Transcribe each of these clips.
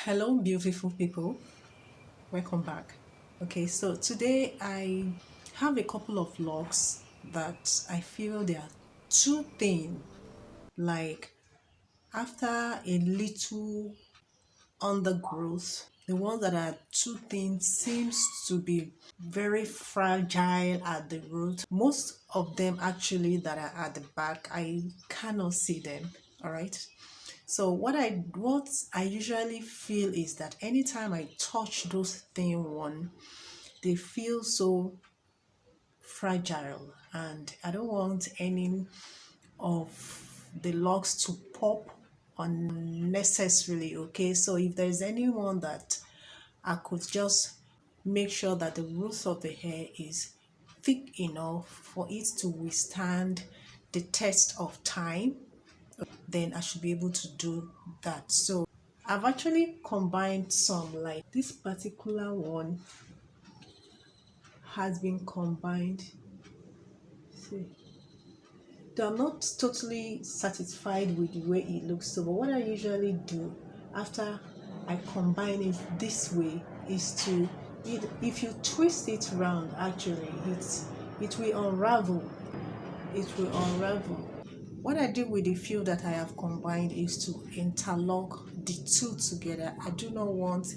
Hello, beautiful people. Welcome back. Okay, so today I have a couple of locks that I feel they are too thin. Like after a little undergrowth, the ones that are too thin seems to be very fragile at the root. Most of them actually that are at the back, I cannot see them. All right. So what I usually feel is that anytime I touch those thin one, they feel so fragile, and I don't want any of the locks to pop unnecessarily. Okay, so if there's anyone that I could just make sure that the roots of the hair is thick enough for it to withstand the test of time, then I should be able to do that. So I've actually combined some, like this particular one has been combined. See, though I'm not totally satisfied with the way it looks. So, but what I usually do after I combine it this way is to, if you twist it round, actually, it will unravel. It will unravel. What I do with the few that I have combined is to interlock the two together. I do not want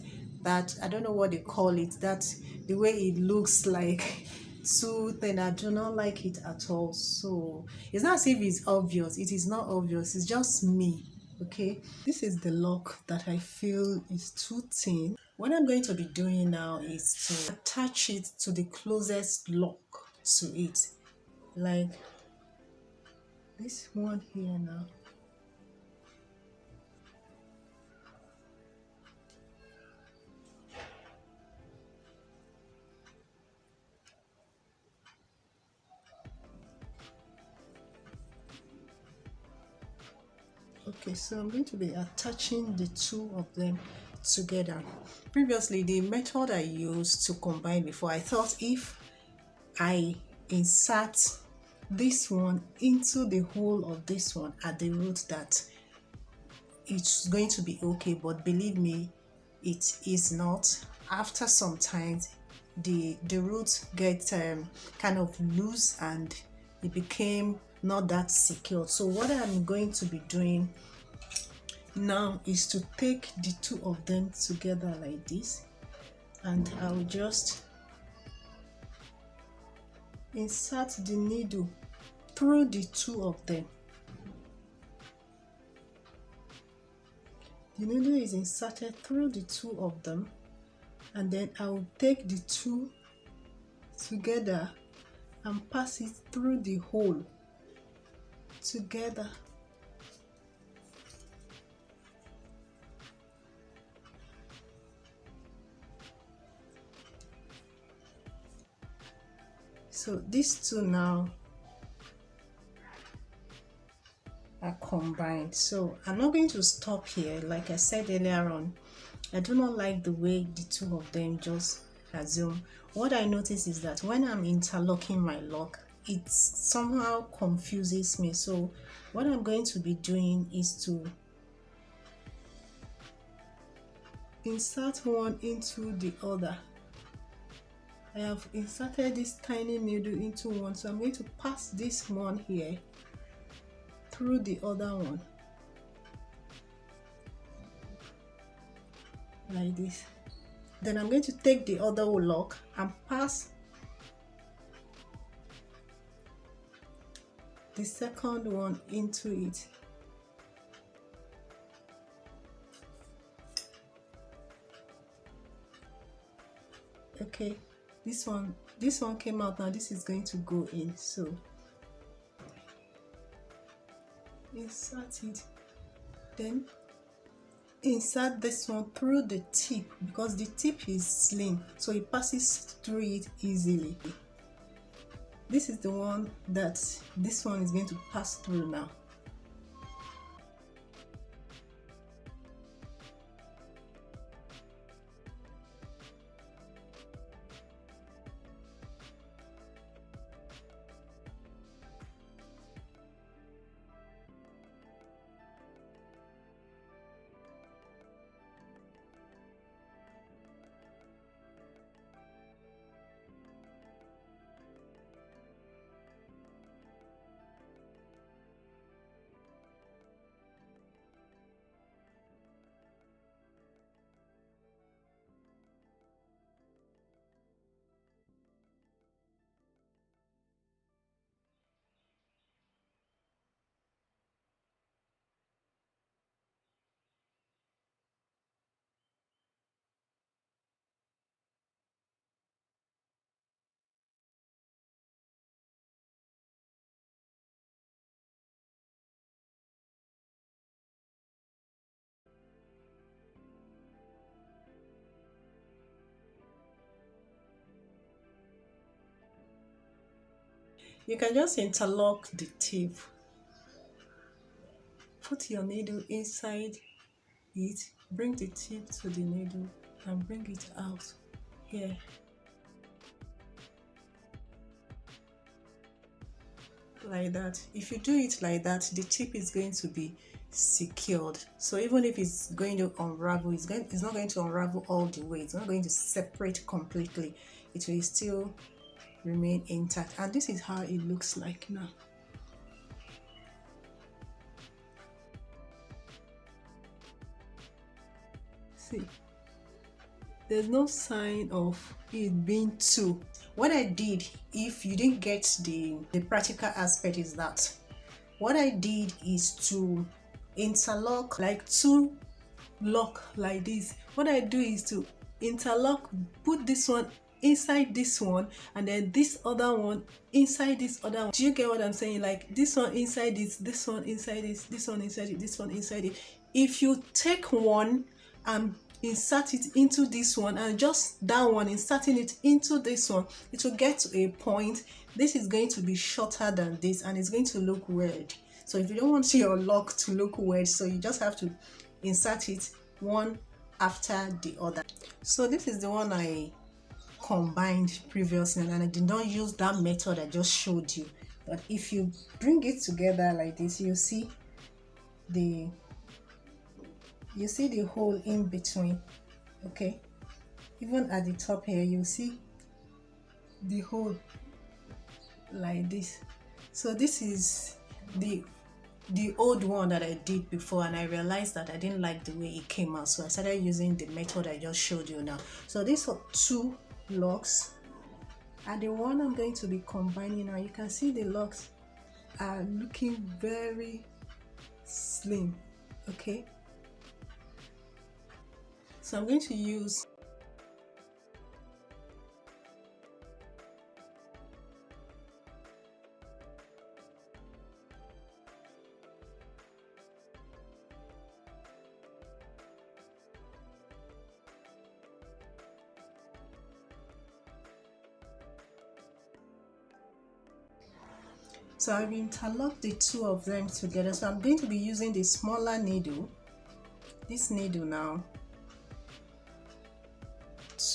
that, I don't know what they call it, that the way it looks like too thin. I do not like it at all. So it's not as if it's obvious. It is not obvious. It's just me. Okay, this is the lock that I feel is too thin. What I'm going to be doing now is to attach it to the closest lock to it, like this one here now. Okay, so I'm going to be attaching the two of them together. Previously, the method I used to combine before, I thought if I insert this one into the hole of this one at the root, that it's going to be okay, but believe me, it is not. After some time, the root gets kind of loose and it became not that secure. So what I'm going to be doing now is to take the two of them together like this, and I'll just insert the needle through the two of them. The needle is inserted through the two of them, and then I will take the two together and pass it through the hole together. So these two now are combined. So I'm not going to stop here. Like I said earlier on, I do not like the way the two of them just assume. What I notice is that when I'm interlocking my lock, it somehow confuses me. So what I'm going to be doing is to insert one into the other. I have inserted this tiny needle into one, so I'm going to pass this one here through the other one like this. Then I'm going to take the other lock and pass the second one into it. Okay, this one came out. Now this is going to go in, so insert it, then insert this one through the tip, because the tip is slim, so it passes through it easily. This is the one that this one is going to pass through now. You can just interlock the tip. Put your needle inside it, bring the tip to the needle and bring it out here. Like that. If you do it like that, the tip is going to be secured. So even if it's going to unravel, it's not going to unravel all the way. It's not going to separate completely. It will still remain intact. And this is how it looks like now. See, there's no sign of it being two. What I did, if you didn't get the practical aspect, is that what I did is to interlock like two lock like this. What I do is to interlock, put this one inside this one and then this other one inside this other one. Do you get what I'm saying? Like this one inside this one inside this one inside it, this one inside it. If you take one and insert it into this one and just that one inserting it into this one, it will get to a point. This is going to be shorter than this and it's going to look weird. So if you don't want your lock to look weird, so you just have to insert it one after the other. So this is the one I combined previously and I did not use that method I just showed you. But if you bring it together like this, you see the hole in between. Okay, even at the top here you see the hole like this. So this is the old one that I did before and I realized that I didn't like the way it came out, so I started using the method I just showed you now. So these are two locks and the one I'm going to be combining now, you can see the locks are looking very slim. Okay, so I'm going to use So I've interlocked the two of them together. So I'm going to be using the smaller needle, this needle now,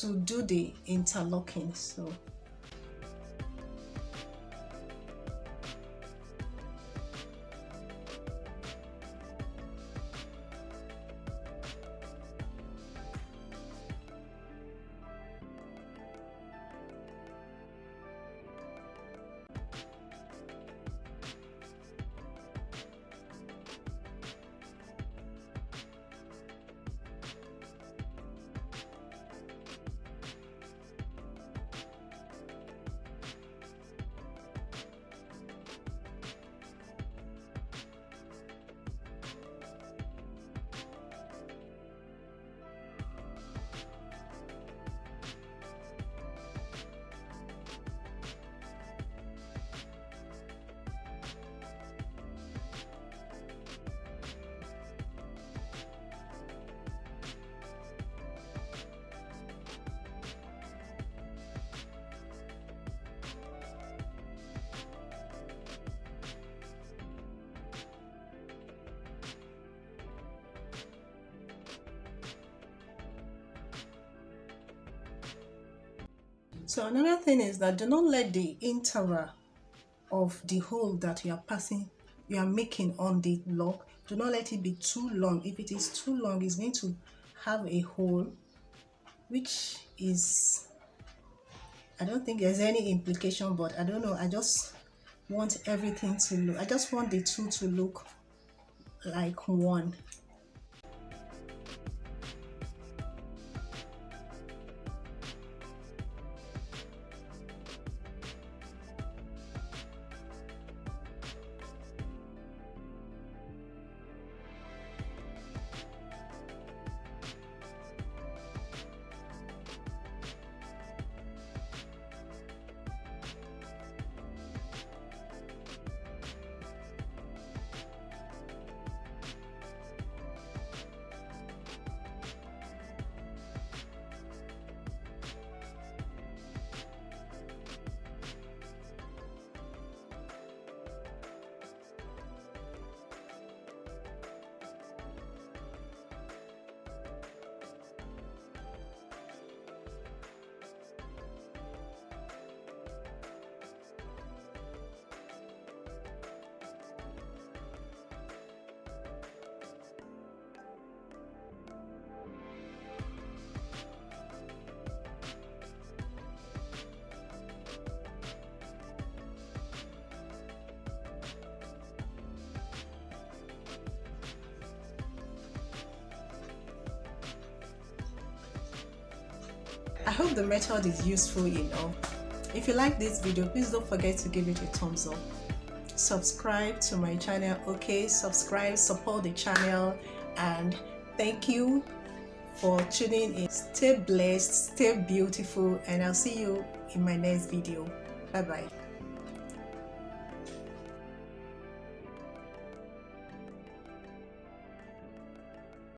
to do the interlocking. So another thing is that do not let the interval of the hole that you are making on the lock, do not let it be too long. If it is too long, it's going to have a hole, which is, I don't think there's any implication, but I don't know, I just want everything to look, I just want the two to look like one. hope the method is useful enough. If you like this video, please don't forget to give it a thumbs up. Subscribe to my channel. Okay, subscribe, support the channel, and thank you for tuning in. Stay blessed, stay beautiful, and I'll see you in my next video. Bye bye.